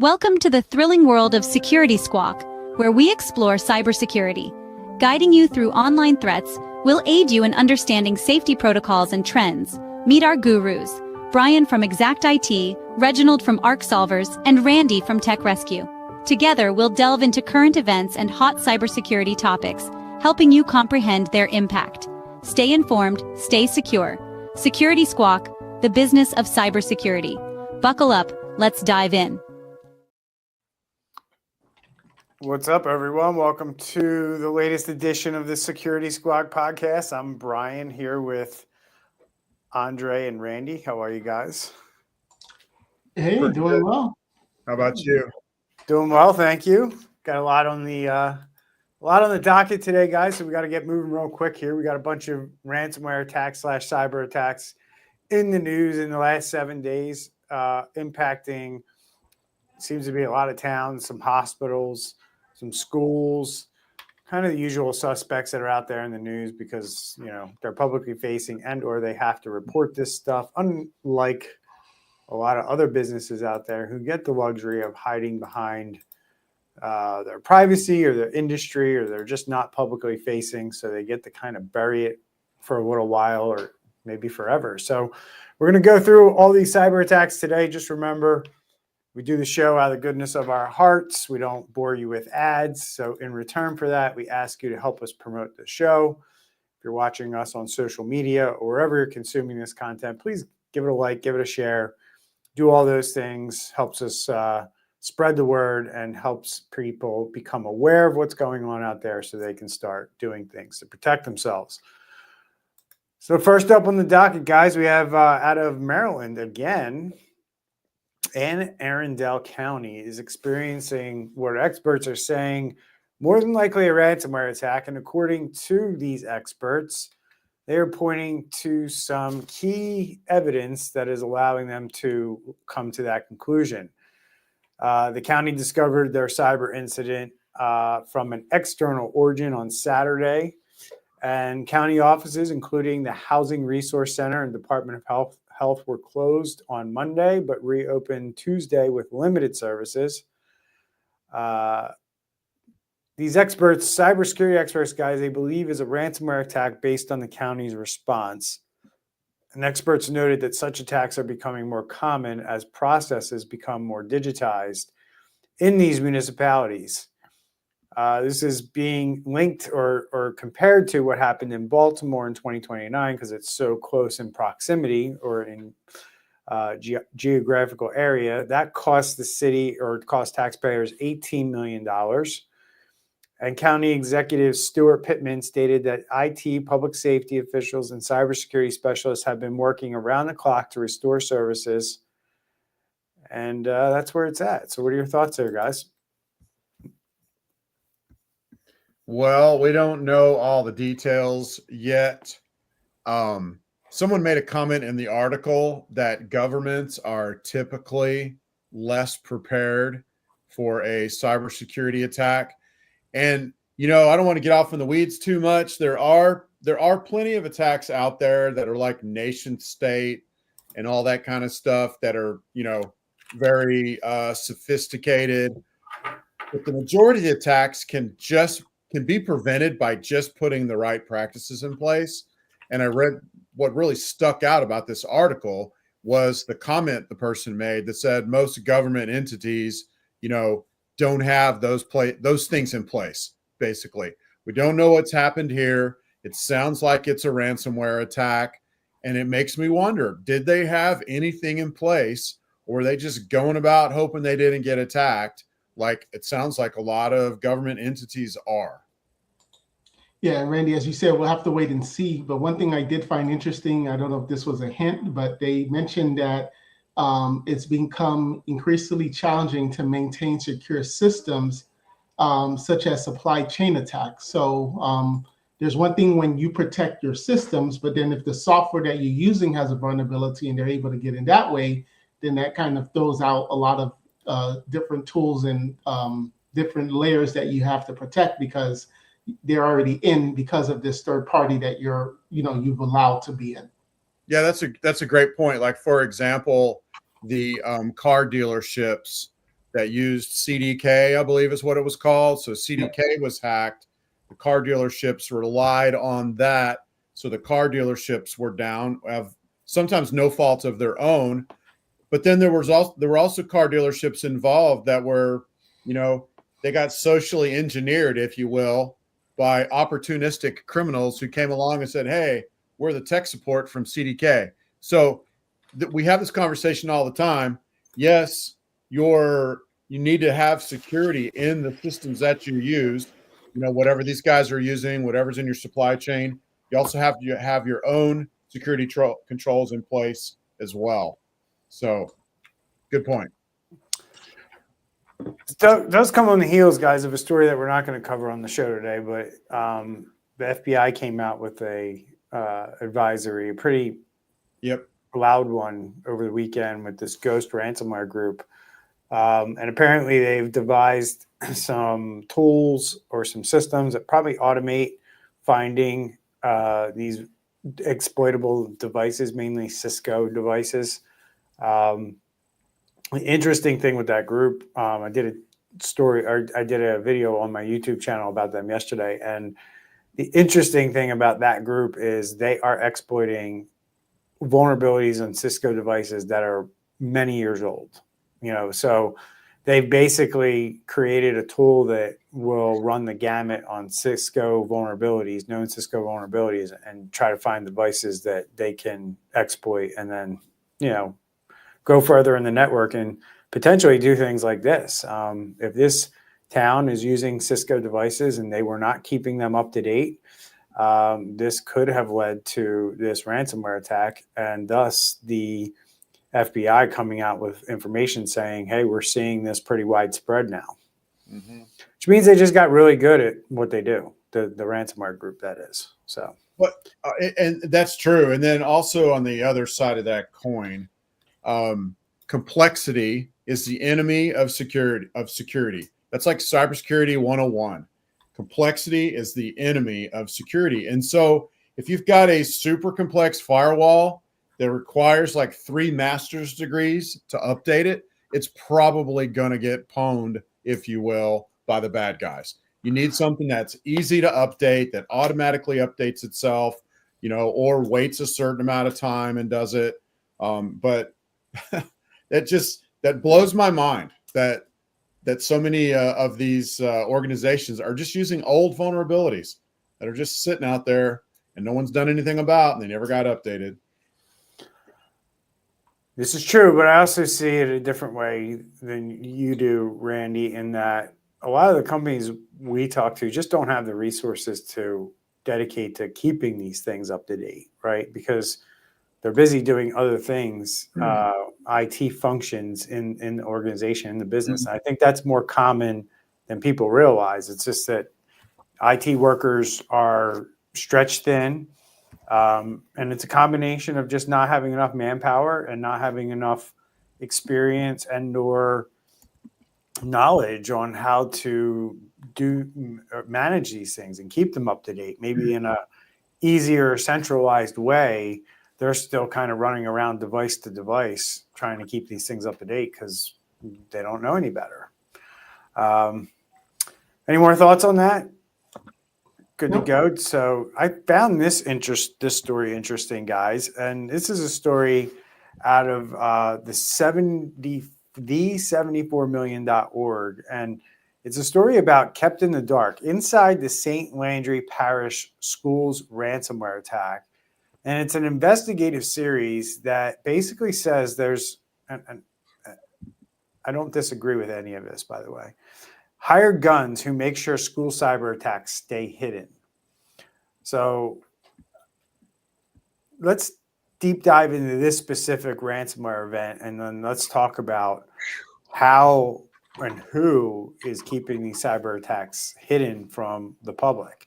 Welcome to the thrilling world of Security Squawk, where we explore cybersecurity. Guiding you through online threats, we'll aid you in understanding safety protocols and trends. Meet our gurus, Brian from Exact IT, Reginald from Arc Solvers, and Randy from Tech Rescue. Together, we'll delve into current events and hot cybersecurity topics, helping you comprehend their impact. Stay informed, stay secure. Security Squawk, the business of cybersecurity. Buckle up, let's dive in. What's up, everyone? Welcome to the latest edition of the Security Squawk podcast. I'm Brian here with Andre and Randy. How are you guys? Hey, Pretty doing good. well. How about you? Doing well, thank you. Got a lot on the docket today, guys. So we got to get moving real quick here. We got a bunch of ransomware attacks / cyber attacks in the news in the last 7 days, impacting seems to be a lot of towns, some hospitals, some schools, kind of the usual suspects that are out there in the news because, you know, they're publicly facing and or they have to report this stuff, unlike a lot of other businesses out there who get the luxury of hiding behind their privacy or their industry, or they're just not publicly facing, so they get to kind of bury it for a little while or maybe forever. So we're going to go through all these cyber attacks today. Just remember, we do the show out of the goodness of our hearts. We don't bore you with ads. So in return for that, we ask you to help us promote the show. If you're watching us on social media or wherever you're consuming this content, please give it a like, give it a share, do all those things. Helps us spread the word and helps people become aware of what's going on out there so they can start doing things to protect themselves. So first up on the docket, guys, we have out of Maryland again, Anne Arundel County is experiencing what experts are saying more than likely a ransomware attack. And according to these experts, they are pointing to some key evidence that is allowing them to come to that conclusion. The county discovered their cyber incident from an external origin on Saturday, and county offices, including the Housing Resource Center and Department of Health were closed on Monday, but reopened Tuesday with limited services. These experts, cybersecurity experts, guys, they believe is a ransomware attack based on the county's response. And experts noted that such attacks are becoming more common as processes become more digitized in these municipalities. This is being linked or compared to what happened in Baltimore in 2029 because it's so close in proximity or in geographical area. That cost the city or cost taxpayers $18 million. And County Executive Stuart Pittman stated that IT, public safety officials, and cybersecurity specialists have been working around the clock to restore services. And that's where it's at. So what are your thoughts there, guys? Well, we don't know all the details yet. Someone made a comment in the article that governments are typically less prepared for a cybersecurity attack. And, you know, I don't want to get off in the weeds too much. There are plenty of attacks out there that are like nation state and all that kind of stuff that are, you know, very sophisticated. But the majority of the attacks can be prevented by just putting the right practices in place. And I read what really stuck out about this article was the comment the person made that said most government entities, you know, don't have those things in place. Basically, we don't know what's happened here. It sounds like it's a ransomware attack, and it makes me wonder, did they have anything in place, or were they just going about hoping they didn't get attacked? Like it sounds like a lot of government entities are. Yeah, and Randy, as you said, we'll have to wait and see. But one thing I did find interesting, I don't know if this was a hint, but they mentioned that it's become increasingly challenging to maintain secure systems, such as supply chain attacks. So there's one thing when you protect your systems, but then if the software that you're using has a vulnerability and they're able to get in that way, then that kind of throws out a lot of different tools and different layers that you have to protect because they're already in because of this third party that you've allowed to be in. Yeah, that's a great point. Like, for example, the car dealerships that used CDK, I believe is what it was called. So CDK was hacked. The car dealerships relied on that. So the car dealerships were down, of sometimes no fault of their own. But then there were also car dealerships involved that were, they got socially engineered, if you will, by opportunistic criminals who came along and said, hey, we're the tech support from CDK. So we have this conversation all the time. Yes, you need to have security in the systems that you use, whatever these guys are using, whatever's in your supply chain. You also have to have your own security controls in place as well. So good point. It does come on the heels, guys, of a story that we're not going to cover on the show today, but the FBI came out with a advisory, a pretty loud one over the weekend with this ghost ransomware group. And apparently they've devised some tools or some systems that probably automate finding these exploitable devices, mainly Cisco devices. The interesting thing with that group, I did a video on my YouTube channel about them yesterday. And the interesting thing about that group is they are exploiting vulnerabilities on Cisco devices that are many years old. So they've basically created a tool that will run the gamut on known Cisco vulnerabilities, and try to find devices that they can exploit, and then, go further in the network and potentially do things like this. If this town is using Cisco devices and they were not keeping them up to date, this could have led to this ransomware attack, and thus the FBI coming out with information saying, hey, we're seeing this pretty widespread now, which means they just got really good at what they do, the ransomware group, that is. So, and that's true. And then also on the other side of that coin, complexity is the enemy of security. That's like cybersecurity 101. Complexity is the enemy of security. And so if you've got a super complex firewall that requires like 3 master's degrees to update it, it's probably going to get pwned, if you will, by the bad guys. You need something that's easy to update, that automatically updates itself, or waits a certain amount of time and does it. But that blows my mind that so many of these organizations are just using old vulnerabilities that are just sitting out there and no one's done anything about, and they never got updated. This is true, but I also see it a different way than you do, Randy, in that a lot of the companies we talk to just don't have the resources to dedicate to keeping these things up to date, right? Because they're busy doing other things, IT functions in the organization, in the business. And I think that's more common than people realize. It's just that IT workers are stretched thin. And it's a combination of just not having enough manpower and not having enough experience and or knowledge on how to manage these things and keep them up to date. Maybe in a easier, centralized way, they're still kind of running around device to device trying to keep these things up to date because they don't know any better. Any more thoughts on that? Good to go. So I found this story interesting, guys. And this is a story out of the 74million.org. And it's a story about Kept in the Dark inside the St. Landry Parish Schools ransomware attack. And it's an investigative series that basically says there's, and I don't disagree with any of this, by the way, hired guns who make sure school cyber attacks stay hidden. So let's deep dive into this specific ransomware event, and then let's talk about how and who is keeping these cyber attacks hidden from the public.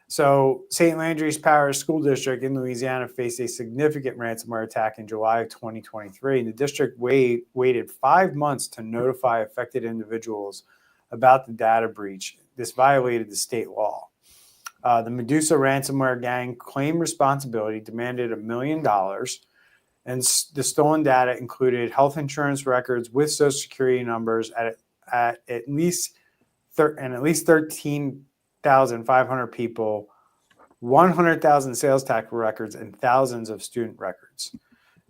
So St. Landry's Parish School District in Louisiana faced a significant ransomware attack in July of 2023. And the district waited 5 months to notify affected individuals about the data breach. This violated the state law. The Medusa ransomware gang claimed responsibility, demanded $1 million, And the stolen data included health insurance records with social security numbers at least 13,500 people, 100,000 sales tax records, and thousands of student records.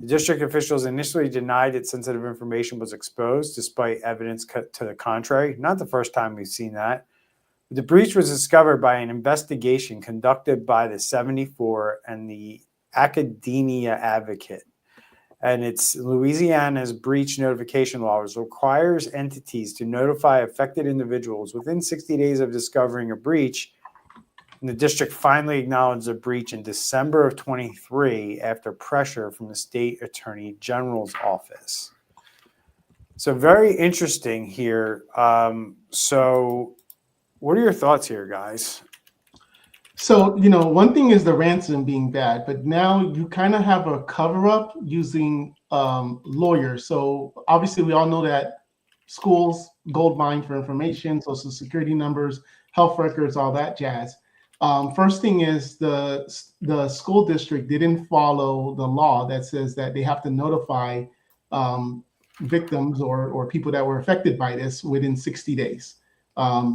The district officials initially denied that sensitive information was exposed, despite evidence to the contrary. Not the first time we've seen that. The breach was discovered by an investigation conducted by the 74 and the Academia Advocate. And it's Louisiana's breach notification law requires entities to notify affected individuals within 60 days of discovering a breach. And the district finally acknowledged the breach in December of 23 after pressure from the state attorney general's office. So very interesting here. So what are your thoughts here, guys? So, one thing is the ransom being bad, but now you kind of have a cover up using lawyers. So obviously we all know that schools, gold mine for information, social security numbers, health records, all that jazz. First thing is the school district didn't follow the law that says that they have to notify victims or people that were affected by this within 60 days.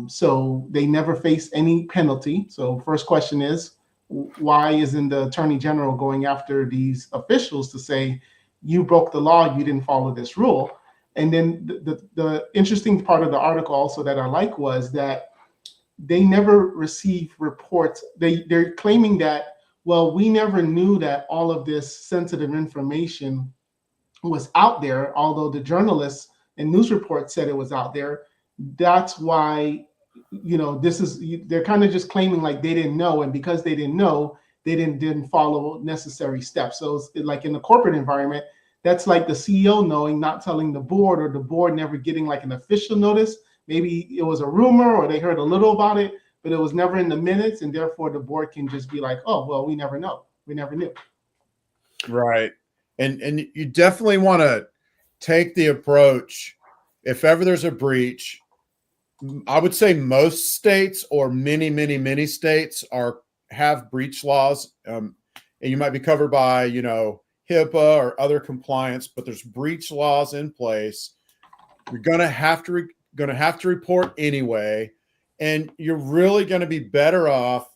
So they never face any penalty. So first question is, why isn't the attorney general going after these officials to say, you broke the law, you didn't follow this rule? And then the interesting part of the article also that I like was that they never receive reports. They're claiming that, well, we never knew that all of this sensitive information was out there, although the journalists and news reports said it was out there. That's why, they're kind of just claiming like they didn't know. And because they didn't know, they didn't follow necessary steps. So it's like in the corporate environment, that's like the CEO knowing, not telling the board, or the board never getting like an official notice. Maybe it was a rumor or they heard a little about it, but it was never in the minutes. And therefore the board can just be like, oh, well, we never know. We never knew. Right. And you definitely want to take the approach, if ever there's a breach, I would say most states or many states have breach laws. And you might be covered by, HIPAA or other compliance, but there's breach laws in place. You're going to have to report anyway. And you're really going to be better off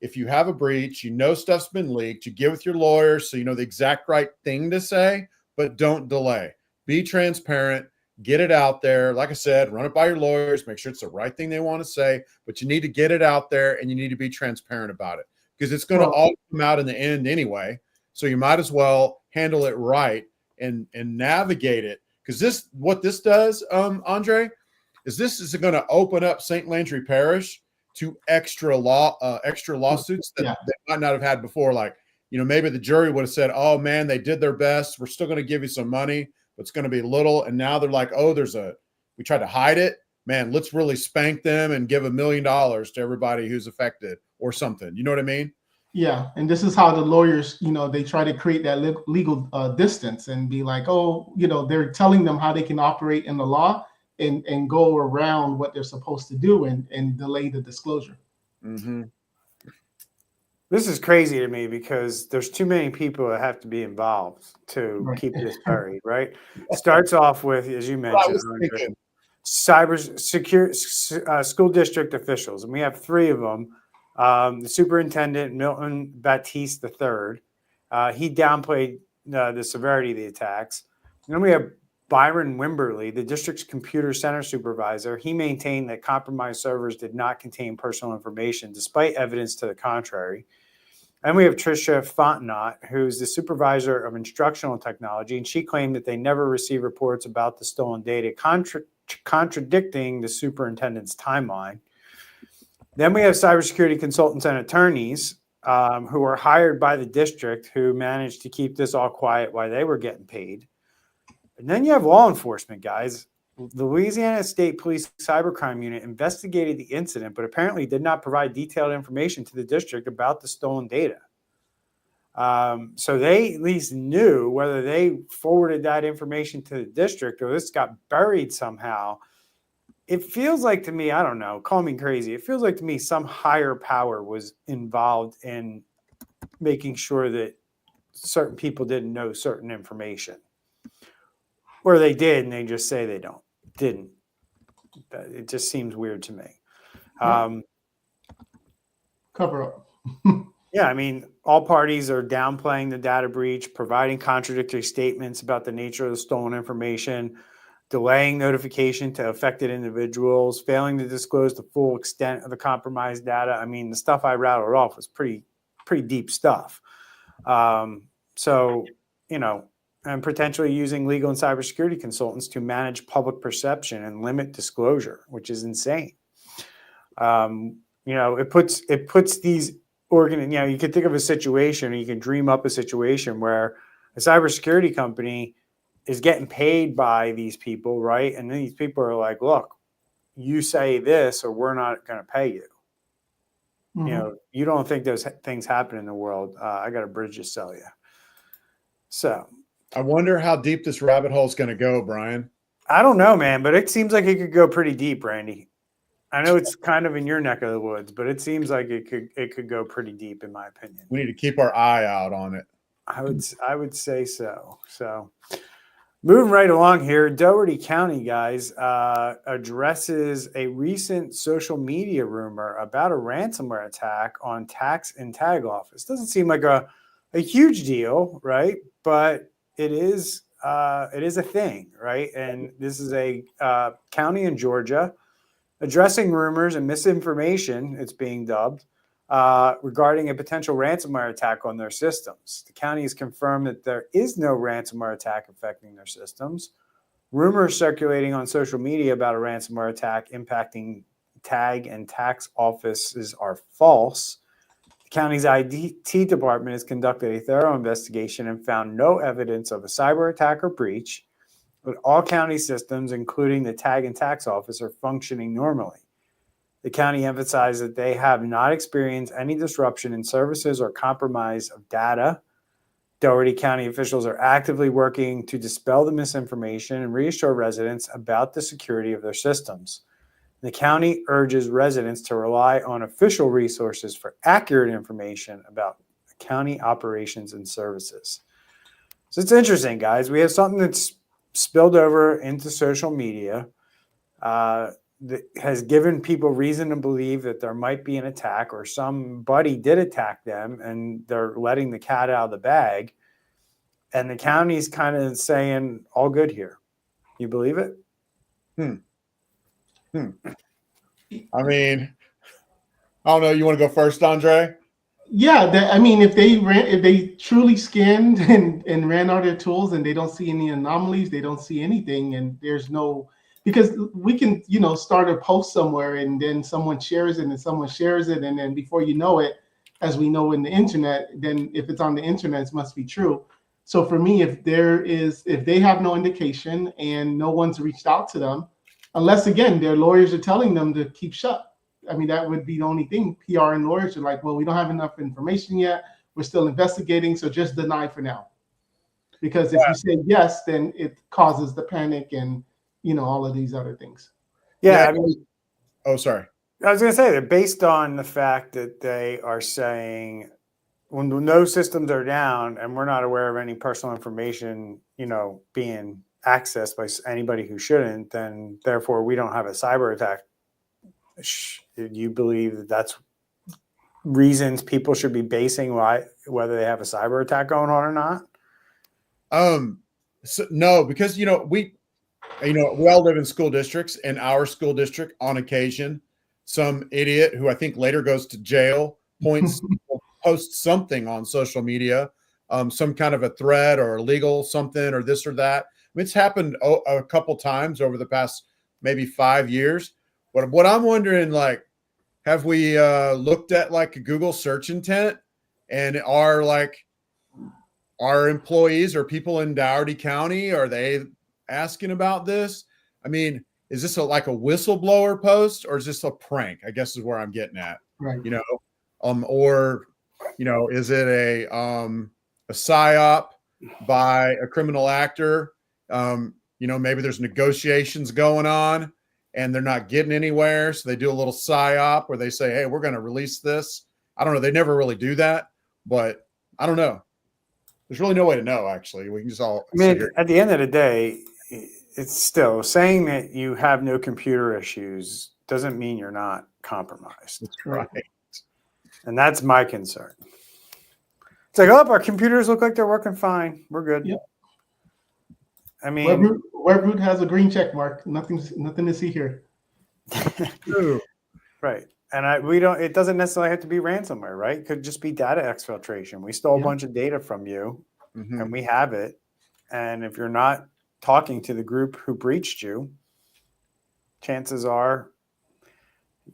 if you have a breach, stuff's been leaked, you get with your lawyer so you know the exact right thing to say, but don't delay. Be transparent, get it out there. Like I said, run it by your lawyers, make sure it's the right thing they want to say, but you need to get it out there and you need to be transparent about it because it's going to all come out in the end anyway. So you might as well handle it right and navigate it. Because what this does, Andre, is this is going to open up St. Landry Parish to extra lawsuits that they might not have had before. Like, maybe the jury would have said, oh man, they did their best. We're still going to give you some money, but it's going to be little. And now they're like, oh, we tried to hide it. Man, let's really spank them and give $1 million to everybody who's affected or something. You know what I mean? Yeah. And this is how the lawyers, they try to create that legal distance and be like, oh, they're telling them how they can operate in the law and go around what they're supposed to do and delay the disclosure. Mm-hmm. This is crazy to me because there's too many people that have to be involved to keep this buried, right? Starts off with, as you mentioned, school district officials, and we have 3 of them. The superintendent, Milton Baptiste III, he downplayed the severity of the attacks. And then we have Byron Wimberly, the district's computer center supervisor. He maintained that compromised servers did not contain personal information, despite evidence to the contrary. And we have Tricia Fontenot, who's the supervisor of instructional technology, and she claimed that they never received reports about the stolen data, contradicting the superintendent's timeline. Then we have cybersecurity consultants and attorneys who are hired by the district who managed to keep this all quiet while they were getting paid. And then you have law enforcement, guys. The Louisiana State Police Cybercrime Unit investigated the incident, but apparently did not provide detailed information to the district about the stolen data. So they at least knew whether they forwarded that information to the district or this got buried somehow. It feels like to me, I don't know, call me crazy. It feels like to me some higher power was involved in making sure that certain people didn't know certain information, or they did and they just say they didn't. It just seems weird to me. Cover up. Yeah, I mean, all parties are downplaying the data breach, providing contradictory statements about the nature of the stolen information, delaying notification to affected individuals, failing to disclose the full extent of the compromised data. I mean, the stuff I rattled off was pretty deep stuff. So, you know, and potentially using legal and cybersecurity consultants to manage public perception and limit disclosure, which is insane. You know, it puts these you know, you can think of a situation, or you can dream up a situation where a cybersecurity company is getting paid by these people, right? And then these people are like, look, you say this or we're not going to pay you. Mm-hmm. You know, you don't think those things happen in the world. I got a bridge to sell you. So I wonder how deep this rabbit hole is going to go, Brian. I don't know, man, but it seems like it could go pretty deep, Randy. I know it's kind of in your neck of the woods, but it seems like it could go pretty deep, in my opinion. We need to keep our eye out on it. I would say so. So moving right along here, Dougherty County, guys, addresses a recent social media rumor about a ransomware attack on tax and tag office. Doesn't seem like a huge deal, right? But it is a thing, right? And this is a county in Georgia addressing rumors and misinformation, it's being dubbed, regarding a potential ransomware attack on their systems. The county has confirmed that there is no ransomware attack affecting their systems. Rumors circulating on social media about a ransomware attack impacting tag and tax offices are false. The county's IT department has conducted a thorough investigation and found no evidence of a cyber attack or breach. But all county systems, including the tag and tax office, are functioning normally. The county emphasized that they have not experienced any disruption in services or compromise of data. Dougherty County officials are actively working to dispel the misinformation and reassure residents about the security of their systems. The county urges residents to rely on official resources for accurate information about county operations and services. So it's interesting, guys. We have something that's spilled over into social media that has given people reason to believe that there might be an attack or somebody did attack them and they're letting the cat out of the bag. And the county's kind of saying, all good here. You believe it? I mean, I don't know. You want to go first, Andre? Yeah, I mean, if they truly scanned and ran all their tools and they don't see any anomalies, they don't see anything, and there's no, because we can, you know, start a post somewhere and then someone shares it and someone shares it, and then before you know it, as we know in the internet, then if it's on the internet, it must be true. So for me, if they have no indication and no one's reached out to them, unless again their lawyers are telling them to keep shut. I mean, that would be the only thing. PR and lawyers are like, well, we don't have enough information yet. We're still investigating, so just deny for now. Because if you say yes, then it causes the panic and, you know, all of these other things. Yeah. I mean, oh, sorry. I was going to say that based on the fact that they are saying when no systems are down and we're not aware of any personal information, you know, being accessed by anybody who shouldn't, then therefore we don't have a cyber attack. Do you believe that that's reasons people should be basing whether they have a cyber attack going on or not? So, no, because we all live in school districts. In our school district, on occasion, some idiot who I think later goes to jail posts something on social media, some kind of a thread or illegal something or this or that. I mean, it's happened a couple times over the past maybe 5 years. But what I'm wondering, like, have we looked at like a Google search intent, and are our employees or people in Dougherty County, are they asking about this? I mean, is this like a whistleblower post, or is this a prank? I guess is where I'm getting at. Right. Or is it a psyop by a criminal actor? Maybe there's negotiations going on and they're not getting anywhere, so they do a little psyop where they say, hey, we're going to release this. I don't know. They never really do that, but I don't know. There's really no way to know, actually. We can just all I mean, at the end of the day, it's still saying that you have no computer issues doesn't mean you're not compromised. That's right. And that's my concern. It's like, oh, our computers look like they're working fine. We're good. Yep. I mean, Webroot has a green check mark. Nothing to see here. Right. And it doesn't necessarily have to be ransomware, right? It could just be data exfiltration. We stole a bunch of data from you and we have it. And if you're not talking to the group who breached you, chances are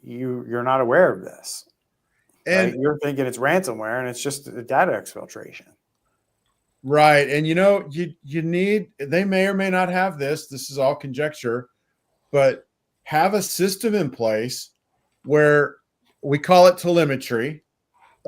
you're not aware of this. And right? You're thinking it's ransomware and it's just a data exfiltration. Right. And you need, they may or may not have this. This is all conjecture, but have a system in place where we call it telemetry,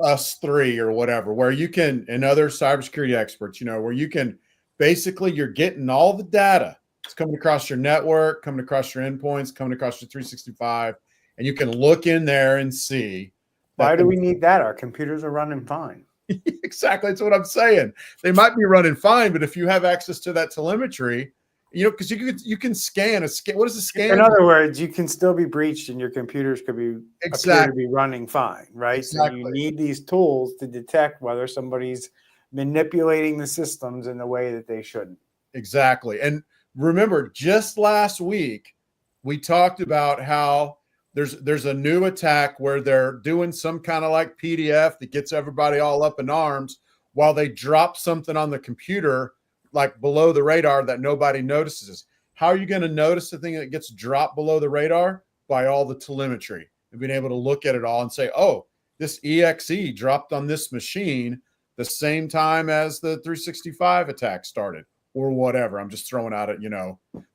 us three or whatever, where you can, and other cybersecurity experts, where you can basically, you're getting all the data. It's coming across your network, coming across your endpoints, coming across your 365, and you can look in there and see. Why do we need that? Our computers are running fine. Exactly. That's what I'm saying. They might be running fine, but if you have access to that telemetry, because you can scan a scan. What is a scan? In other words, you can still be breached, and your computers could be appear to be running fine, right? Exactly. So you need these tools to detect whether somebody's manipulating the systems in the way that they shouldn't. Exactly. And remember, just last week we talked about how there's a new attack where they're doing some kind of like PDF that gets everybody all up in arms while they drop something on the computer like below the radar that nobody notices. How are you going to notice the thing that gets dropped below the radar? By all the telemetry and being able to look at it all and say, oh, this EXE dropped on this machine the same time as the 365 attack started or whatever. I'm just throwing out it,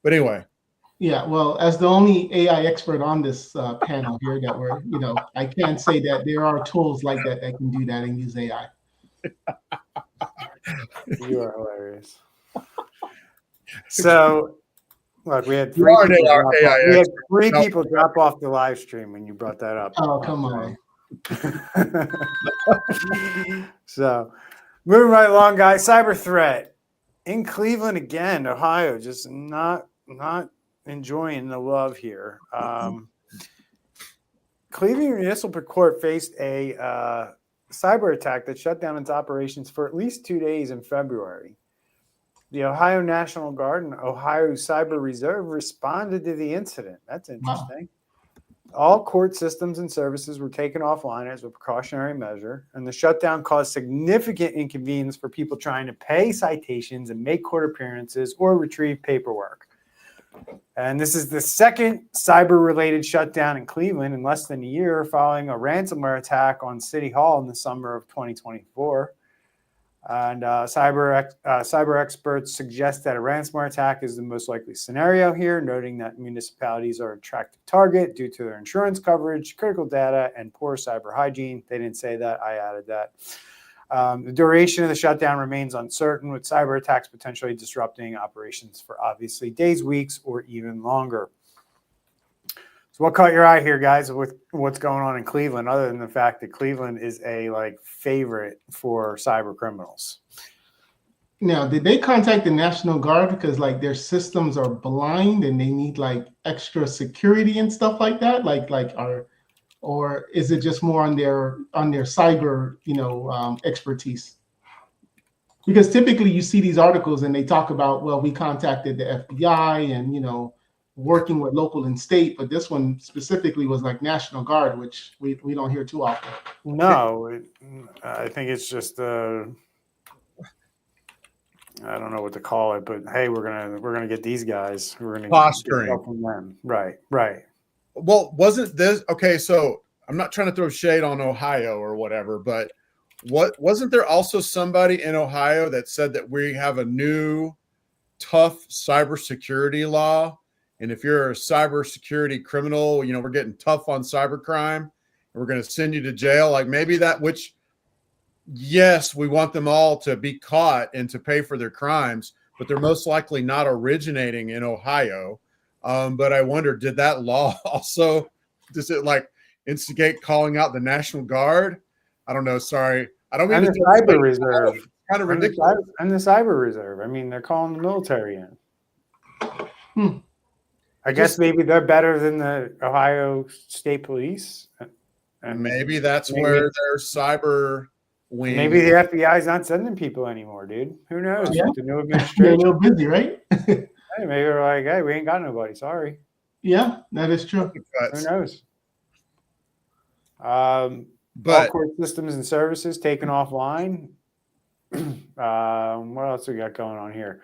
but anyway. Yeah, well, as the only AI expert on this panel here that we're, I can say that there are tools like that can do that and use AI. You are hilarious. So, look, we had three people drop off the live stream when you brought that up. Oh, come on. So, moving right along, guys. Cyber threat in Cleveland again, Ohio, just not enjoying the love here. Cleveland Municipal Court faced a cyber attack that shut down its operations for at least 2 days in February. The Ohio National Guard and Ohio Cyber Reserve responded to the incident. That's interesting. Wow. All court systems and services were taken offline as a precautionary measure, and the shutdown caused significant inconvenience for people trying to pay citations and make court appearances or retrieve paperwork. And this is the second cyber-related shutdown in Cleveland in less than a year following a ransomware attack on City Hall in the summer of 2024. And cyber experts suggest that a ransomware attack is the most likely scenario here, noting that municipalities are an attractive target due to their insurance coverage, critical data, and poor cyber hygiene. They didn't say that. I added that. The duration of the shutdown remains uncertain, with cyber attacks potentially disrupting operations for obviously days, weeks, or even longer. So what caught your eye here, guys, with what's going on in Cleveland, other than the fact that Cleveland is a favorite for cyber criminals? Now, did they contact the National Guard because their systems are blind and they need extra security and stuff like that? Or is it just more on their cyber, expertise? Because typically you see these articles and they talk about, well, we contacted the FBI and, working with local and state, but this one specifically was National Guard, which we don't hear too often. No, I think it's just I don't know what to call it, but hey, we're gonna get these guys. We're gonna posturing from them. Right. Well, wasn't this okay? So I'm not trying to throw shade on Ohio or whatever, but wasn't there also somebody in Ohio that said that we have a new tough cybersecurity law? And if you're a cybersecurity criminal, we're getting tough on cybercrime and we're going to send you to jail. Maybe that, which, yes, we want them all to be caught and to pay for their crimes, but they're most likely not originating in Ohio. But I wonder, did that law also, does it instigate calling out the National Guard? I don't know. Sorry. I don't mean the Cyber Reserve. kind of ridiculous. And the cyber reserve. I mean, they're calling the military in. I guess maybe they're better than the Ohio State Police. And maybe that's where their cyber wing. Maybe the FBI is not sending people anymore, dude. Who knows? Yeah. The new administration. They're busy, right? Hey, maybe they're like, hey, we ain't got nobody. Sorry. Yeah, that is true. Who knows? All court systems and services taken offline. What else we got going on here?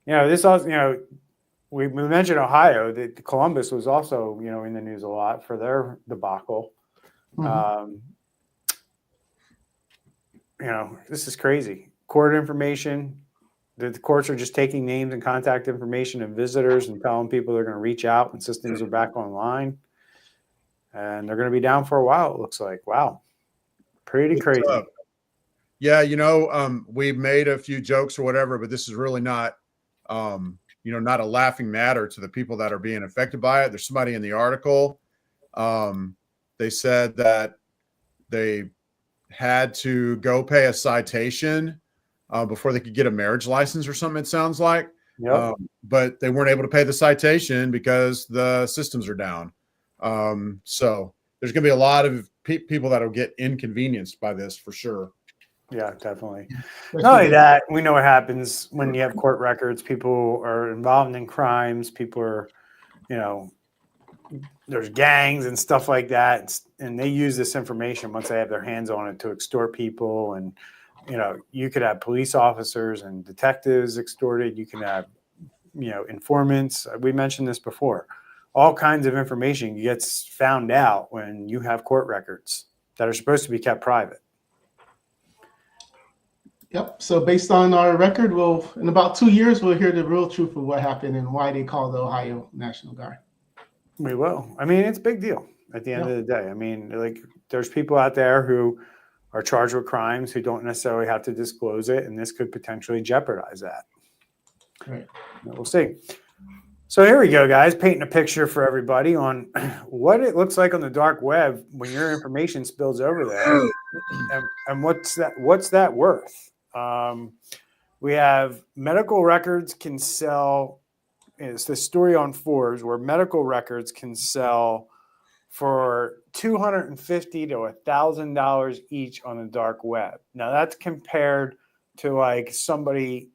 This also, we mentioned Ohio. That Columbus was also, in the news a lot for their debacle. Mm-hmm. This is crazy. Court information. The courts are just taking names and contact information of visitors and telling people they're going to reach out when systems are back online. And they're going to be down for a while, it looks like. Wow. Pretty crazy. Yeah, we've made a few jokes or whatever, but this is really not, not a laughing matter to the people that are being affected by it. There's somebody in the article. They said that they had to go pay a citation before they could get a marriage license or something, it sounds like. Yep. But they weren't able to pay the citation because the systems are down. So there's going to be a lot of people that will get inconvenienced by this for sure. Yeah, definitely. Not only that, we know what happens when you have court records. People are involved in crimes. People are, there's gangs and stuff like that. And they use this information once they have their hands on it to extort people. And, you could have police officers and detectives extorted. You can have, informants. We mentioned this before. All kinds of information gets found out when you have court records that are supposed to be kept private. Yep. So based on our record, in about 2 years, we'll hear the real truth of what happened and why they call the Ohio National Guard. We will. I mean, it's a big deal at the end of the day. I mean, there's people out there who are charged with crimes who don't necessarily have to disclose it, and this could potentially jeopardize that. Right. We'll see. So here we go, guys, painting a picture for everybody on what it looks like on the dark web when your information spills over there, and what's that worth? We have medical records can sell. It's the story on Forbes where medical records can sell for $250 to $1,000 each on the dark web. Now that's compared to like somebody,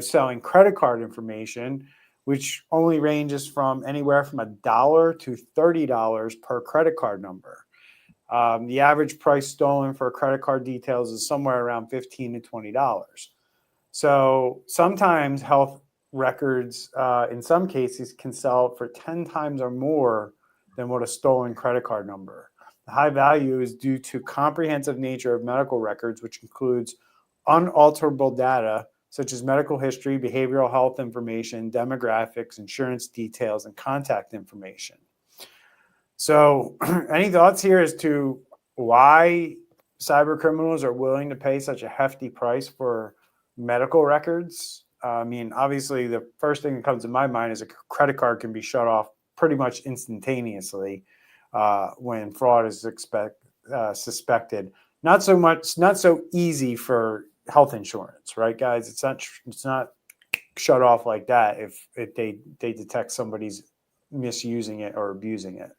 selling credit card information, which only ranges from anywhere from $1 to $30 per credit card number. The average price stolen for credit card details is somewhere around $15 to $20. So sometimes health records, in some cases, can sell for 10 times or more than what a stolen credit card number. The high value is due to comprehensive nature of medical records, which includes unalterable data such as medical history, behavioral health information, demographics, insurance details, and contact information. So any thoughts here as to why cyber criminals are willing to pay such a hefty price for medical records? I mean, obviously, the first thing that comes to my mind is a credit card can be shut off pretty much instantaneously when fraud is suspected. Not so easy for health insurance, right, guys? It's not shut off like that if they detect somebody's misusing it or abusing it.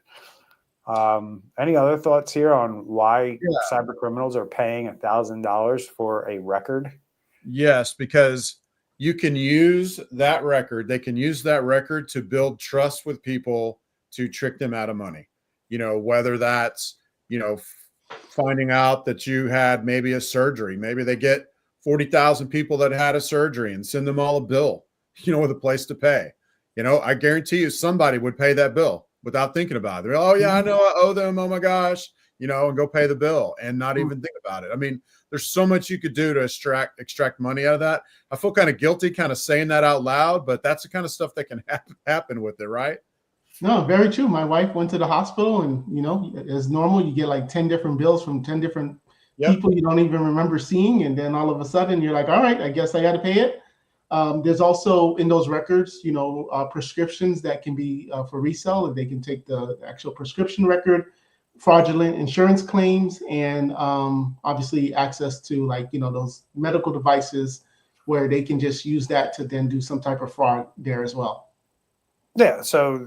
Any other thoughts here on why cyber criminals are paying $1,000 for a record? Yes, because you can use that record. They can use that record to build trust with people to trick them out of money. Whether that's, finding out that you had maybe a surgery. Maybe they get 40,000 people that had a surgery and send them all a bill, with a place to pay. I guarantee you somebody would pay that bill without thinking about it. Oh, yeah, I know I owe them. Oh, my gosh, and go pay the bill and not even think about it. I mean, there's so much you could do to extract money out of that. I feel kind of guilty kind of saying that out loud, but that's the kind of stuff that can happen with it, right? No, very true. My wife went to the hospital and, as normal, you get like 10 different bills from 10 different people you don't even remember seeing. And then all of a sudden you're like, all right, I guess I got to pay it. There's also in those records, prescriptions that can be for resale. They can take the actual prescription record, fraudulent insurance claims, and obviously access to, like, those medical devices where they can just use that to then do some type of fraud there as well. Yeah, so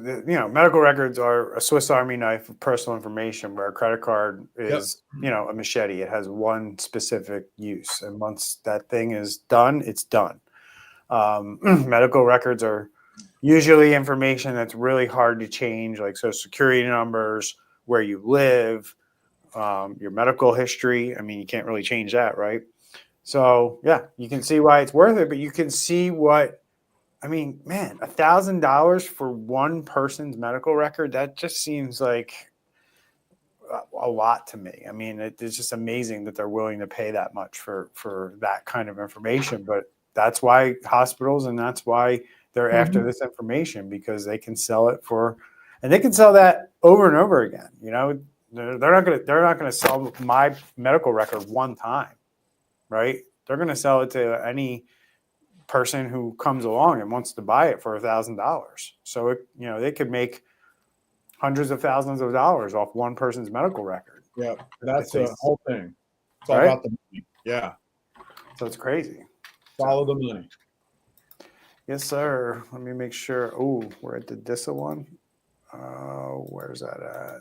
medical records are a Swiss Army knife of personal information, where a credit card is, a machete. It has one specific use, and once that thing is done, it's done. Medical records are usually information that's really hard to change, like social security numbers, where you live, your medical history. I mean, you can't really change that, right? So yeah, you can see why it's worth it, but you can see man, $1,000 for one person's medical record, that just seems like a lot to me. I mean, it's just amazing that they're willing to pay that much for that kind of information. But that's why hospitals, and that's why they're after this information, because they can sell it and they can sell that over and over again. They're not going to sell my medical record one time, right? They're going to sell it to any person who comes along and wants to buy it for $1,000. So they could make hundreds of thousands of dollars off one person's medical record. Yeah, that's the whole thing. It's all right? about the money. Yeah. So it's crazy. Follow the money. Yes, sir. Let me make sure. Oh, we're at the DISA one. Where's that at?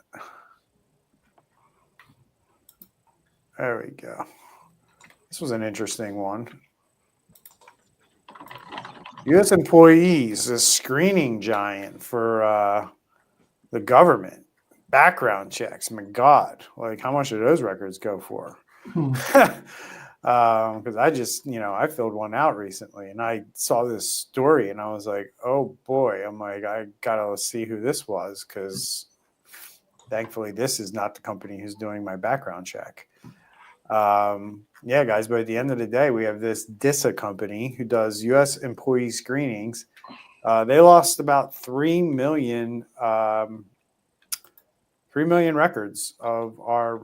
There we go. This was an interesting one. U.S. employees, a screening giant for the government. Background checks. My God, like, how much do those records go for? Because I just, I filled one out recently, and I saw this story, and I was like, oh boy. I'm like, I gotta see who this was, because thankfully this is not the company who's doing my background check. Yeah, guys, but at the end of the day, we have this DISA company who does U.S. employee screenings. They lost about 3 million records of our,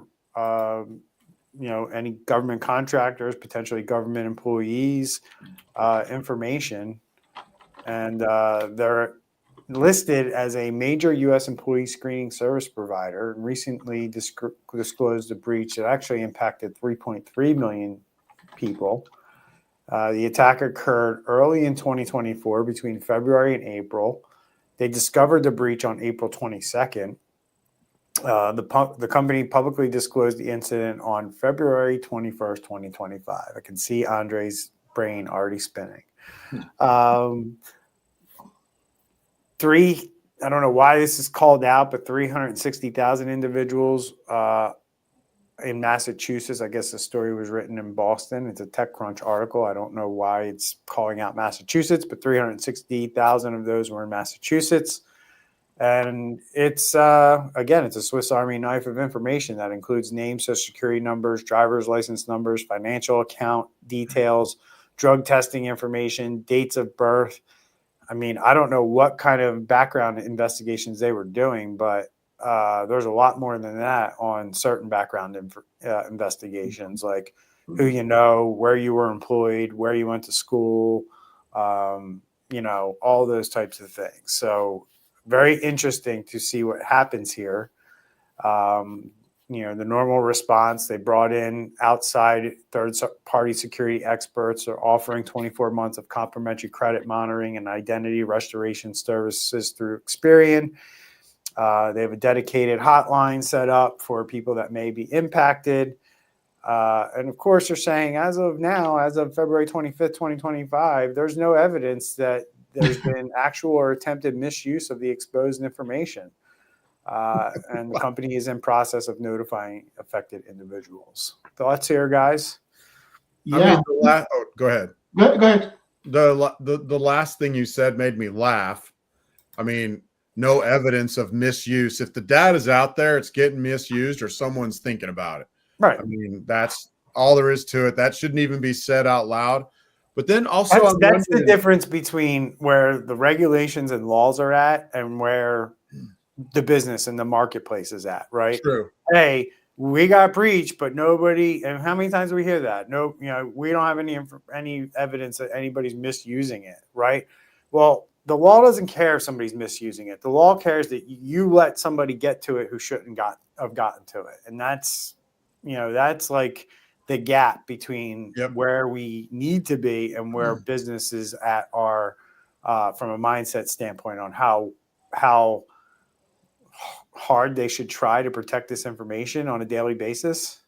any government contractors, potentially government employees, information. And they're listed as a major U.S. employee screening service provider, and recently disclosed a breach that actually impacted 3.3 million people. The attack occurred early in 2024, between February and April. They discovered the breach on April 22nd. The company publicly disclosed the incident on February 21st, 2025. I can see Andre's brain already spinning. I don't know why this is called out, but 360,000 individuals in Massachusetts. I guess the story was written in Boston. It's a TechCrunch article. I don't know why it's calling out Massachusetts, but 360,000 of those were in Massachusetts. And it's, again, it's a Swiss Army knife of information that includes names, social security numbers, driver's license numbers, financial account details, drug testing information, dates of birth. I mean, I don't know what kind of background investigations they were doing, but there's a lot more than that on certain background investigations, like who you know, where you were employed, where you went to school, all those types of things. So very interesting to see what happens here. The normal response, they brought in outside third-party security experts. They're offering 24 months of complimentary credit monitoring and identity restoration services through Experian. They have a dedicated hotline set up for people that may be impacted. And of course, they're saying as of February 25th, 2025, there's no evidence that there's been actual or attempted misuse of the exposed information. And the company is in process of notifying affected individuals. Thoughts here, guys? Yeah. Go ahead. Go ahead. The last thing you said made me laugh. I mean, no evidence of misuse. If the data's out there, it's getting misused or someone's thinking about it. Right. I mean, that's all there is to it. That shouldn't even be said out loud. But then also, that's the difference between where the regulations and laws are at and where the business and the marketplace is at, right? True. Hey, we got breached, but nobody. And how many times do we hear that? We don't have any evidence that anybody's misusing it, right? Well, the law doesn't care if somebody's misusing it. The law cares that you let somebody get to it who shouldn't have gotten to it. And that's, that's like the gap between where we need to be and where businesses are from a mindset standpoint on how hard they should try to protect this information on a daily basis,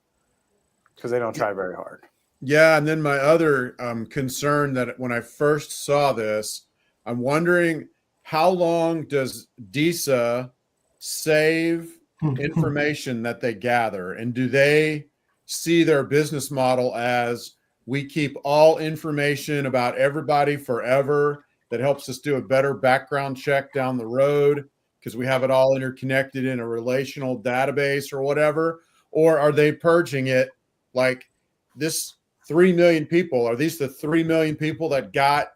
because they don't try very hard. Yeah. And then my other concern that when I first saw this, I'm wondering, how long does DISA save information that they gather? And do they see their business model as, we keep all information about everybody forever that helps us do a better background check down the road because we have it all interconnected in a relational database or whatever? Or are they purging it like this 3 million people? Are these the 3 million people that got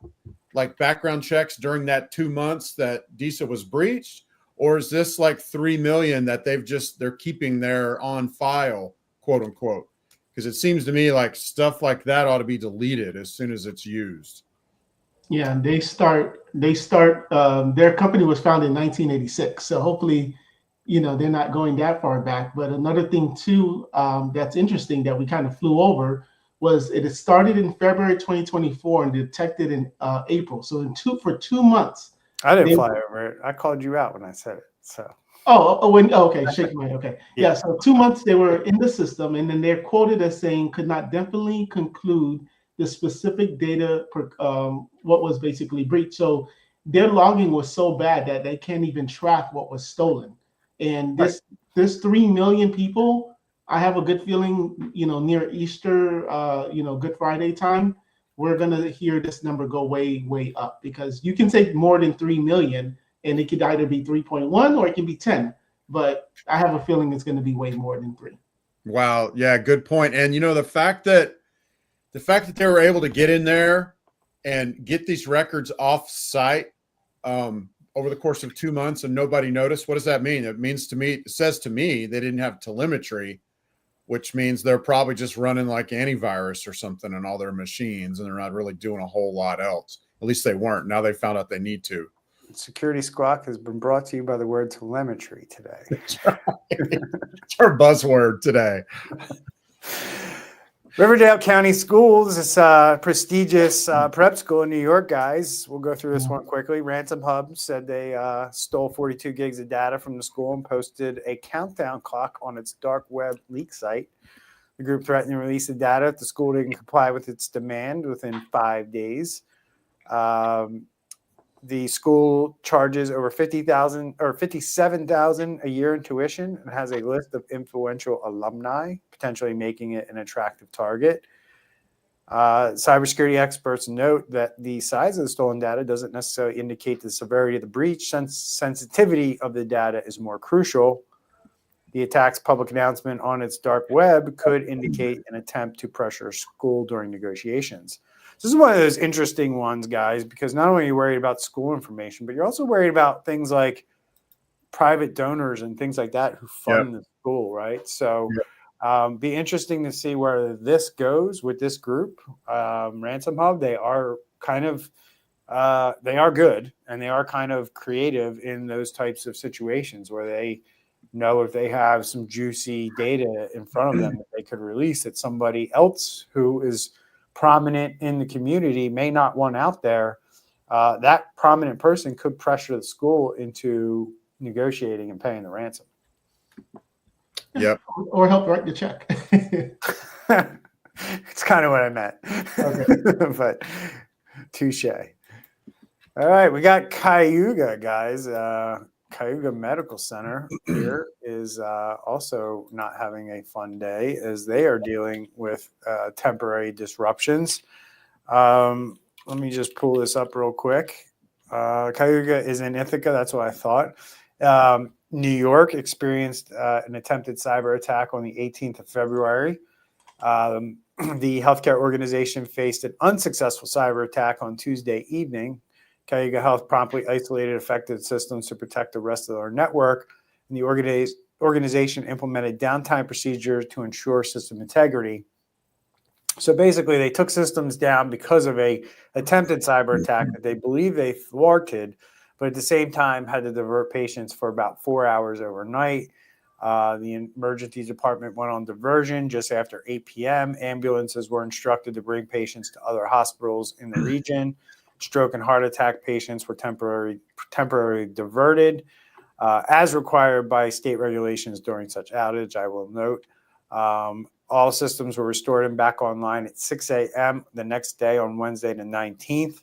like background checks during that 2 months that DISA was breached? Or is this like 3 million that they're keeping there on file, quote unquote? Because it seems to me like stuff like that ought to be deleted as soon as it's used. Yeah, they start, their company was founded in 1986. So hopefully, they're not going that far back. But another thing too, that's interesting that we kind of flew over was it started in February 2024 and detected in April. So for 2 months. I didn't fly over it. I called you out when I said it. So. Okay. Shake my head. Okay. Yeah. So 2 months they were in the system, and then they're quoted as saying could not definitely conclude the specific data, what was basically breached. So their logging was so bad that they can't even track what was stolen. And this 3 million people, I have a good feeling, near Easter, Good Friday time, we're going to hear this number go way, way up, because you can take more than 3 million and it could either be 3.1 or it can be 10. But I have a feeling it's going to be way more than 3. Wow. Yeah, good point. And, the fact that they were able to get in there and get these records off site over the course of 2 months and nobody noticed, what does that mean? It says to me they didn't have telemetry, which means they're probably just running like antivirus or something on all their machines, and they're not really doing a whole lot else. At least they weren't. Now they found out they need to. Security Squawk has been brought to you by the word telemetry today. That's right. It's our buzzword today. Riverdale County Schools, this prestigious prep school in New York, guys. We'll go through this one quickly. Ransom Hub said they stole 42 gigs of data from the school and posted a countdown clock on its dark web leak site. The group threatened to release the data if the school didn't comply with its demand within 5 days. The school charges over $50,000 or $57,000 a year in tuition and has a list of influential alumni, potentially making it an attractive target. Cybersecurity experts note that the size of the stolen data doesn't necessarily indicate the severity of the breach, since sensitivity of the data is more crucial. The attack's public announcement on its dark web could indicate an attempt to pressure a school during negotiations. This is one of those interesting ones, guys, because not only are you worried about school information, but you're also worried about things like private donors and things like that who fund the school, right? So be interesting to see where this goes with this group. Ransom Hub, they are kind of they are good, and they are kind of creative in those types of situations where they know if they have some juicy data in front of them that they could release that somebody else who is prominent in the community may not want out there. That prominent person could pressure the school into negotiating and paying the ransom. Yep. Or help write the check. It's kind of what I meant. Okay. But touche. All right, we got Cayuga, guys. Cayuga Medical Center here is also not having a fun day as they are dealing with temporary disruptions. Let me just pull this up real quick. Cayuga is in Ithaca. That's what I thought. New York experienced an attempted cyber attack on the 18th of February. The healthcare organization faced an unsuccessful cyber attack on Tuesday evening. Cayuga Health promptly isolated affected systems to protect the rest of their network, and the organization implemented downtime procedures to ensure system integrity. So basically, they took systems down because of a attempted cyber attack that they believe they thwarted, but at the same time had to divert patients for about 4 hours overnight. The emergency department went on diversion just after 8 p.m. Ambulances were instructed to bring patients to other hospitals in the region. Stroke and heart attack patients were temporarily diverted, as required by state regulations during such outage, I will note. All systems were restored and back online at 6 a.m. the next day on Wednesday the 19th.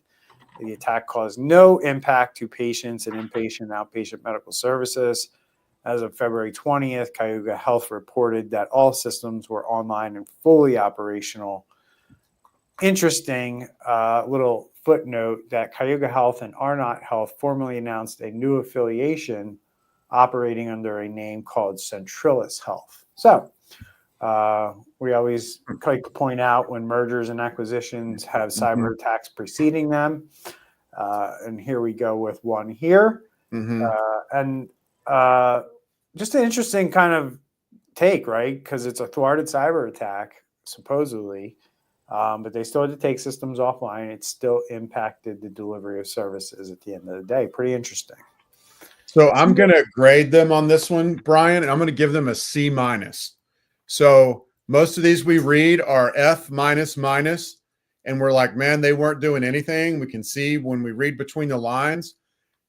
The attack caused no impact to patients and inpatient and outpatient medical services. As of February 20th, Cayuga Health reported that all systems were online and fully operational. Interesting little footnote that Cayuga Health and Arnott Health formally announced a new affiliation operating under a name called Centralis Health. So we always like to point out when mergers and acquisitions have cyber attacks preceding them. And here we go with one here. And just an interesting kind of take, right? Because it's a thwarted cyber attack, supposedly. But they still had to take systems offline. It still impacted the delivery of services at the end of the day. Pretty interesting. So I'm going to grade them on this one, Brian, and I'm going to give them a C-. So most of these we read are F-, and we're like, man, they weren't doing anything. We can see when we read between the lines,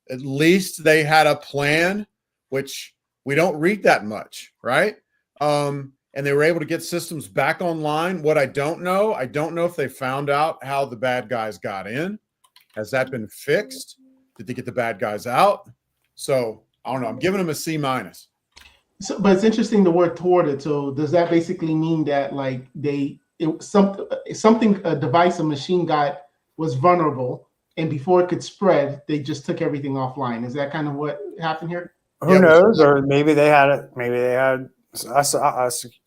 at least they had a plan, which we don't read that much, right? And they were able to get systems back online. What I don't know if they found out how the bad guys got in. Has that been fixed? Did they get the bad guys out? So I don't know. I'm giving them a C-. So, but it's interesting the word thwarted. So does that basically mean that like a device, a machine was vulnerable, and before it could spread, they just took everything offline? Is that kind of what happened here? Who knows? Or maybe they had it. Maybe they had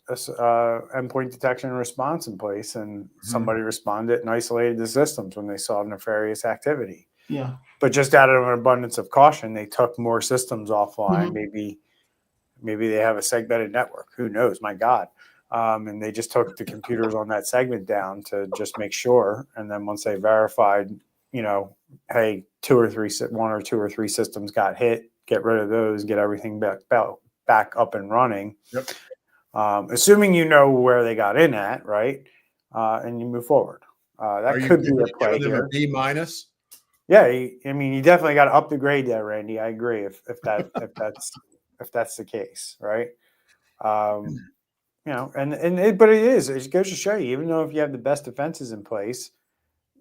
endpoint detection and response in place, and somebody responded and isolated the systems when they saw nefarious activity. Yeah. But just out of an abundance of caution, they took more systems offline. Maybe they have a segmented network. Who knows? My God. And they just took the computers on that segment down to just make sure. And then once they verified, hey, one or two or three systems got hit, get rid of those, get everything back up and running. Yep. Assuming you know where they got in at, right? And you move forward. That could be a play here. A B-? Yeah, I mean, you definitely got to up the grade there, Randy. I agree. If that's the case, right? But it is. It goes to show you, even though if you have the best defenses in place,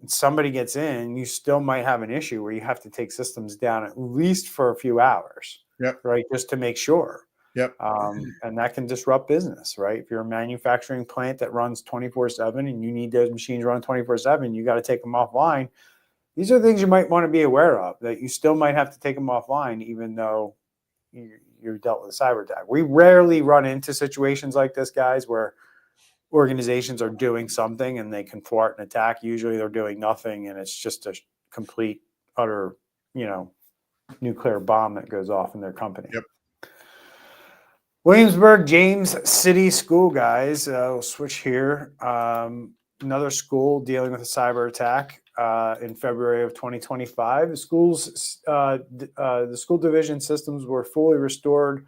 somebody gets in, you still might have an issue where you have to take systems down at least for a few hours, right? Just to make sure. And that can disrupt business, right? If you're a manufacturing plant that runs 24/7 and you need those machines run 24/7, you got to take them offline. These are things you might want to be aware of, that you still might have to take them offline, even though you're dealt with a cyber attack. We rarely run into situations like this, guys, where organizations are doing something and they can thwart an attack. Usually they're doing nothing, and it's just a complete, utter, nuclear bomb that goes off in their company. Williamsburg-James City School, guys. We'll switch here. Another school dealing with a cyber attack in February of 2025. The school division systems were fully restored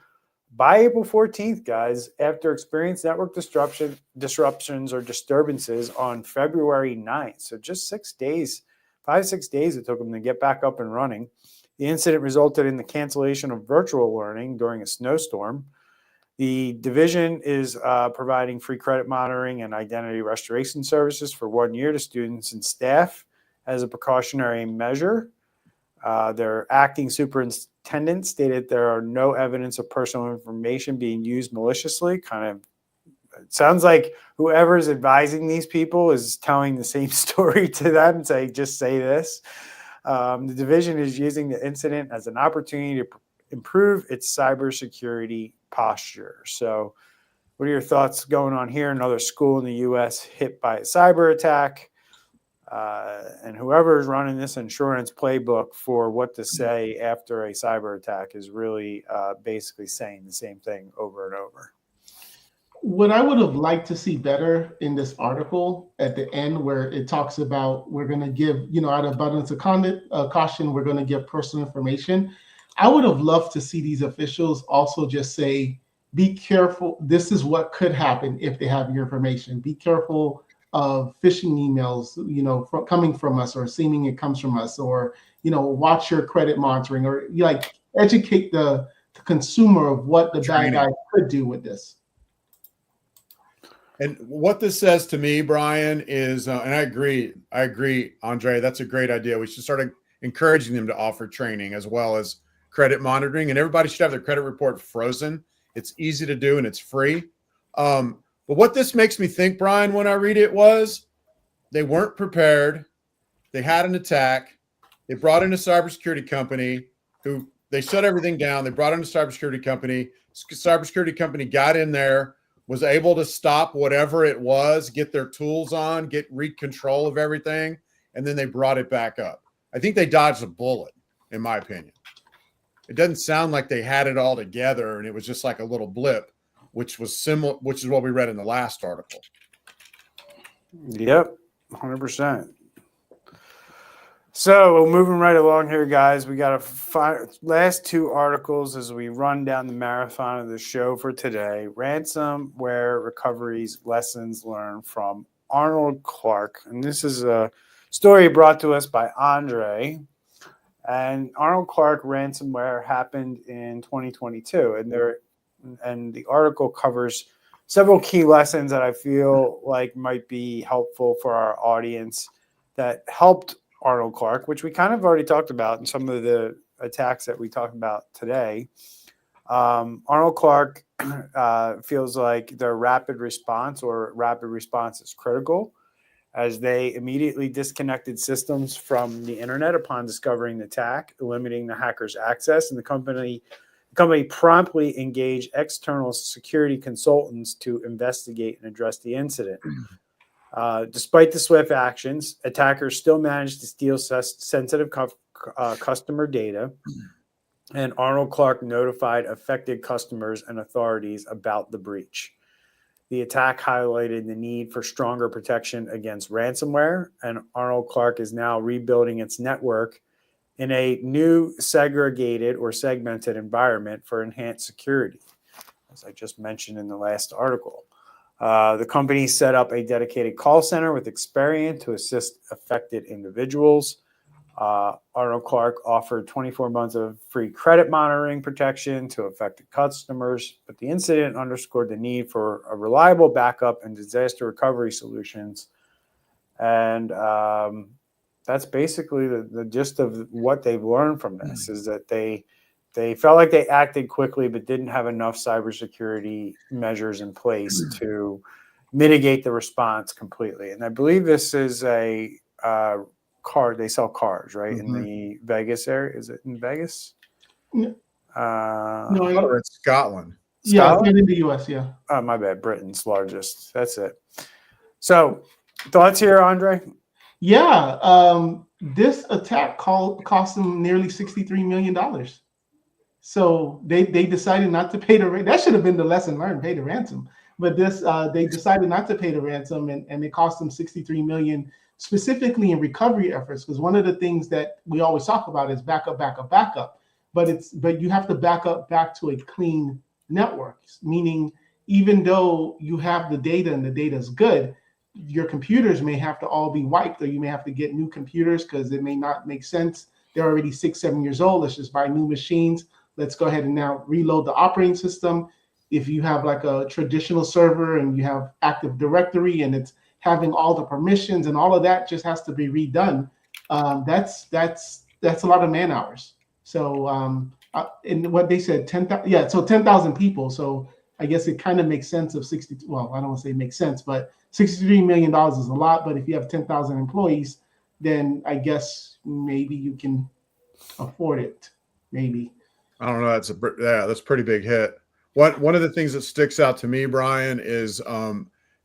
by April 14th, guys, after experienced network disruptions or disturbances on February 9th. So just 6 days, 5-6 days it took them to get back up and running. The incident resulted in the cancellation of virtual learning during a snowstorm. The division is providing free credit monitoring and identity restoration services for 1 year to students and staff as a precautionary measure. Their acting superintendent stated there are no evidence of personal information being used maliciously. It sounds like whoever's advising these people is telling the same story to them, just say this. The division is using the incident as an opportunity to improve its cybersecurity posture. So what are your thoughts going on here? Another school in the U.S. hit by a cyber attack. And whoever is running this insurance playbook for what to say after a cyber attack is really basically saying the same thing over and over. What I would have liked to see better in this article at the end, where it talks about we're going to give, out of abundance of caution, we're going to give personal information. I would have loved to see these officials also just say, be careful. This is what could happen if they have your information. Be careful of phishing emails, coming from us, or seeming it comes from us, or, watch your credit monitoring, or educate the consumer of what the bad guy could do with this. And what this says to me, Brian, is, and I agree, Andre, that's a great idea. We should start encouraging them to offer training as well as credit monitoring, and everybody should have their credit report frozen. It's easy to do and it's free. But what this makes me think, Brian, when I read it, was they weren't prepared. They had an attack. They brought in a cybersecurity company who they shut everything down. They brought in a cybersecurity company. Cybersecurity company got in there, was able to stop whatever it was, get their tools on, read control of everything, and then they brought it back up. I think they dodged a bullet, in my opinion. It doesn't sound like they had it all together and it was just like a little blip, which was similar, which is what we read in the last article. Yep, 100%. So moving right along here, guys, we got last two articles as we run down the marathon of the show for today. Ransomware recoveries, lessons learned from Arnold Clark. And this is a story brought to us by Andre. And Arnold Clark ransomware happened in 2022. And the article covers several key lessons that I feel like might be helpful for our audience that helped Arnold Clark, which we kind of already talked about in some of the attacks that we talked about today. Arnold Clark feels like their rapid response is critical, as they immediately disconnected systems from the internet upon discovering the attack, limiting the hackers' access, and the company promptly engaged external security consultants to investigate and address the incident. Despite the swift actions, attackers still managed to steal sensitive customer data, and Arnold Clark notified affected customers and authorities about the breach. The attack highlighted the need for stronger protection against ransomware, and Arnold Clark is now rebuilding its network in a new segmented environment for enhanced security, as I just mentioned in the last article. The company set up a dedicated call center with Experian to assist affected individuals. Arnold Clark offered 24 months of free credit monitoring protection to affected customers, but the incident underscored the need for a reliable backup and disaster recovery solutions. And that's basically the gist of what they've learned from this, is that they felt like they acted quickly but didn't have enough cybersecurity measures in place to mitigate the response completely. And I believe this is a car. They sell cars, right? Mm-hmm. In the Vegas area. Is it in Vegas? No, it's Scotland. Yeah, it's in the U.S., yeah. Oh, my bad. Britain's largest. That's it. So thoughts here, Andre? Yeah. This attack cost them nearly $63 million. So they decided not to pay the ransom. That should have been the lesson learned, pay the ransom. But they decided not to pay the ransom, and it cost them $63 million, specifically in recovery efforts. Because one of the things that we always talk about is backup. But you have to back up back to a clean network, meaning even though you have the data and the data is good, your computers may have to all be wiped, or you may have to get new computers because it may not make sense. They're already 6-7 years old. Let's just buy new machines. Let's go ahead and now reload the operating system. If you have like a traditional server and you have Active Directory and it's having all the permissions and all of that just has to be redone, that's a lot of man hours. So and what they said, 10,000, so 10,000 people. So I guess it kind of makes sense of 60. Well, I don't want to say it makes sense, but $63 million is a lot. But if you have 10,000 employees, then I guess maybe you can afford it. Maybe. I don't know. That's a pretty big hit. One of the things that sticks out to me, Brian, is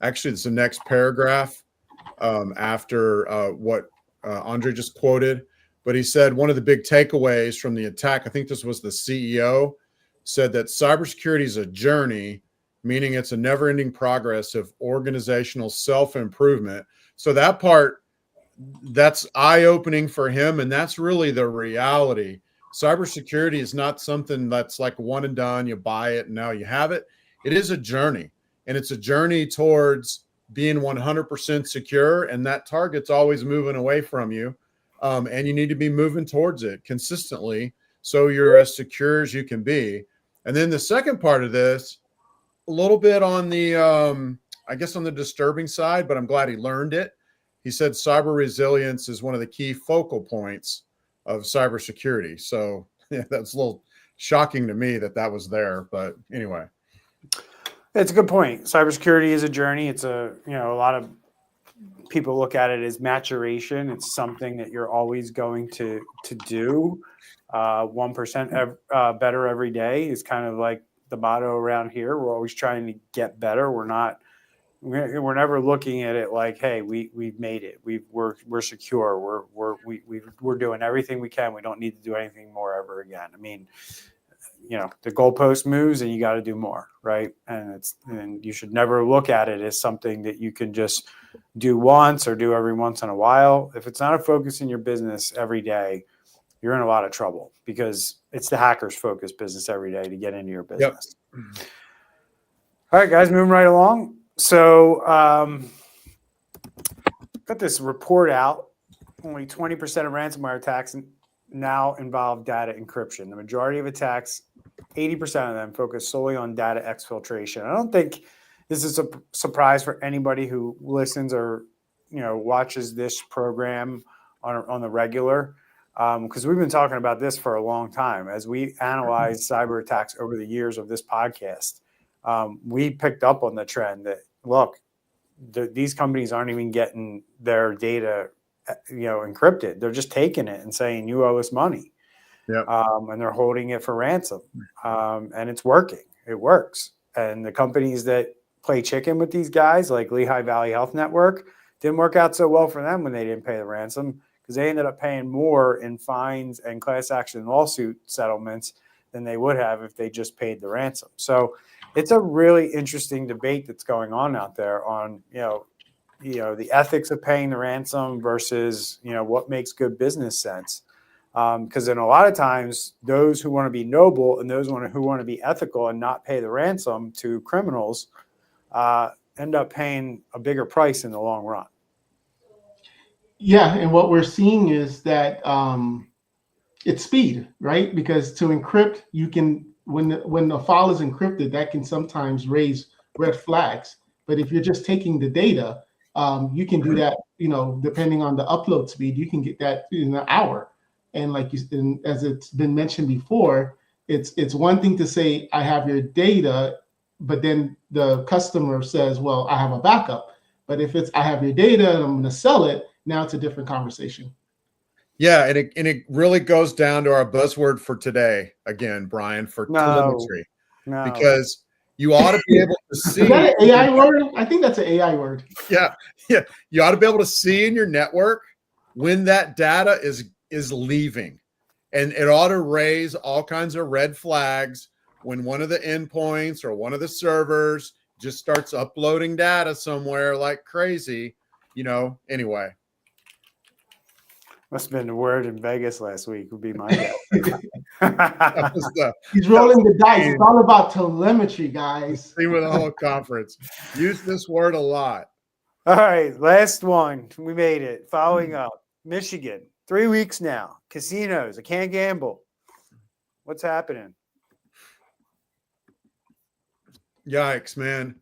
actually it's the next paragraph after what Andre just quoted. But he said one of the big takeaways from the attack, I think this was the CEO, said that cybersecurity is a journey meaning it's a never-ending progress of organizational self-improvement. So that part, that's eye-opening for him, and that's really the reality. Cybersecurity is not something that's like one and done. You buy it and now you have it. It is a journey, and it's a journey towards being 100% secure, and that target's always moving away from you, and you need to be moving towards it consistently so you're as secure as you can be. And then the second part of this, a little bit on the, I guess on the disturbing side, but I'm glad he learned it. He said cyber resilience is one of the key focal points of cybersecurity. So yeah, that's a little shocking to me that that was there, but anyway. It's a good point. Cybersecurity is a journey. It's a lot of people look at it as maturation. It's something that you're always going to do. 1% better every day is kind of like the motto around here. We're always trying to get better. We're never looking at it like, hey, we've made it. We're secure. We're doing everything we can. We don't need to do anything more ever again. I mean, the goalpost moves and you got to do more, right? And you should never look at it as something that you can just do once or do every once in a while. If it's not a focus in your business every day, you're in a lot of trouble, because it's the hackers' focus business every day to get into your business. Yep. All right, guys, moving right along. So got this report out. Only 20% of ransomware attacks now involve data encryption. The majority of attacks, 80% of them, focus solely on data exfiltration. I don't think this is a surprise for anybody who listens or watches this program on the regular, because we've been talking about this for a long time. As we analyze cyber attacks over the years of this podcast, we picked up on the trend that, look, these companies aren't even getting their data encrypted. They're just taking it and saying, you owe us money. Yep. And they're holding it for ransom. And it's working. It works. And the companies that play chicken with these guys, like Lehigh Valley Health Network, didn't work out so well for them when they didn't pay the ransom, because they ended up paying more in fines and class action lawsuit settlements than they would have if they just paid the ransom. So it's a really interesting debate that's going on out there on, the ethics of paying the ransom versus, what makes good business sense. Because in a lot of times, those who want to be noble and those who want to be ethical and not pay the ransom to criminals end up paying a bigger price in the long run. Yeah, and what we're seeing is that it's speed, right? Because to encrypt, you can, when the file is encrypted, that can sometimes raise red flags. But if you're just taking the data, you can do that, depending on the upload speed, you can get that in an hour. And as it's been mentioned before, it's one thing to say, I have your data, but then the customer says, well, I have a backup. But if it's, I have your data and I'm going to sell it, now it's a different conversation. Yeah, and it really goes down to our buzzword for today, again, Brian, for telemetry. No. Because you ought to be able to see. Is that an AI word? I think that's an AI word. Yeah. You ought to be able to see in your network when that data is leaving. And it ought to raise all kinds of red flags when one of the endpoints or one of the servers just starts uploading data somewhere like crazy, anyway. Must have been the word in Vegas last week, would be my guess. He's rolling the dice. It's all about telemetry, guys. See with the whole conference. Use this word a lot. All right, last one. We made it. Following up, Michigan, 3 weeks now. Casinos. I can't gamble. What's happening? Yikes, man.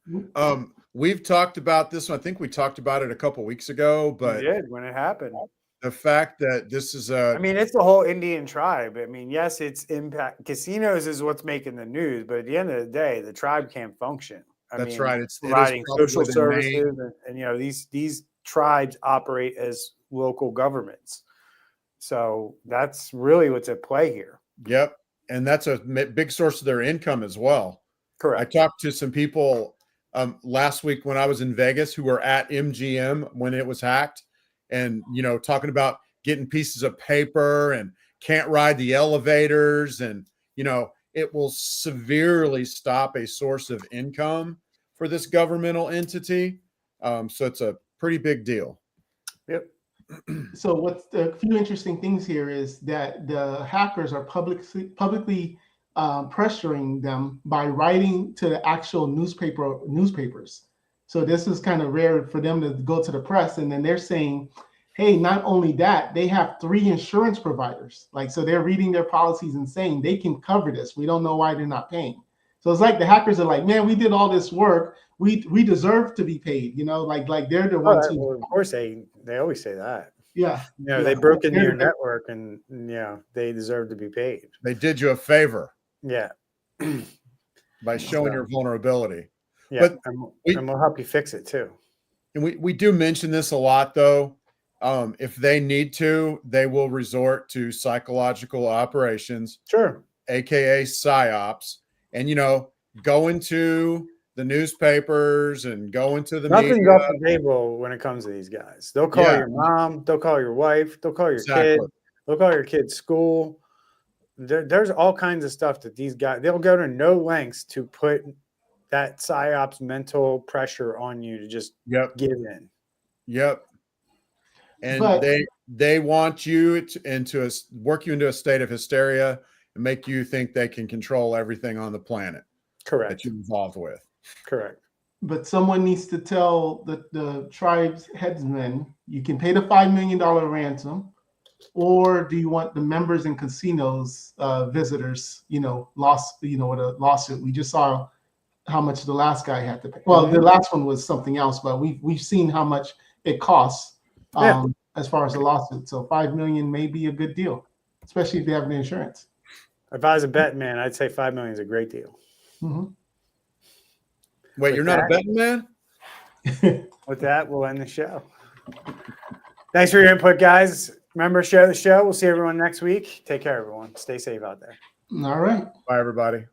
We've talked about this. I think we talked about it a couple weeks ago, but we did when it happened. The fact that this is it's the whole Indian tribe. Yes, it's impact. Casinos is what's making the news, but at the end of the day, the tribe can't function. That's right. It's providing social services, and these tribes operate as local governments. So that's really what's at play here. Yep, and that's a big source of their income as well. Correct. I talked to some people last week when I was in Vegas who were at MGM when it was hacked. And, talking about getting pieces of paper and can't ride the elevators. And, it will severely stop a source of income for this governmental entity. So it's a pretty big deal. Yep. So what's the few interesting things here is that the hackers are publicly pressuring them by writing to the actual newspapers. So this is kind of rare for them to go to the press, and then they're saying, hey, not only that, they have 3 insurance providers. Like, so they're reading their policies and saying they can cover this. We don't know why they're not paying. So it's like the hackers are like, man, we did all this work. We deserve to be paid, you know, like they're the ones who. Well, of course they always say that. Yeah. You know, yeah. they broke into your network and they deserve to be paid. They did you a favor. Yeah. By showing your vulnerability. Yeah. But and we'll help you fix it too. And we do mention this a lot, though. If they need to, they will resort to psychological operations. Sure. AKA psyops. And, you know, go into the newspapers and go into the Nothing's media. off the table when it comes to these guys. They'll call your mom. They'll call your wife. They'll call your kid. They'll call your kid's school. There's all kinds of stuff that these guys, they'll go to no lengths to put that psyops mental pressure on you to just give in. Yep. And they want you to work you into a state of hysteria and make you think they can control everything on the planet. Correct. That you're involved with. Correct. But someone needs to tell the tribe's headsmen, you can pay the $5 million ransom, or do you want the members and casinos visitors, with a lawsuit? We just saw how much the last guy had to pay. Well, the last one was something else, but we've seen how much it costs as far as the lawsuit. So $5 million may be a good deal, especially if they have the insurance. If I was a betting man, I'd say $5 million is a great deal. Mm-hmm. Wait, you're not a betting man? With that, we'll end the show. Thanks for your input, guys. Remember, share the show. We'll see everyone next week. Take care, everyone. Stay safe out there. All right. Bye, everybody.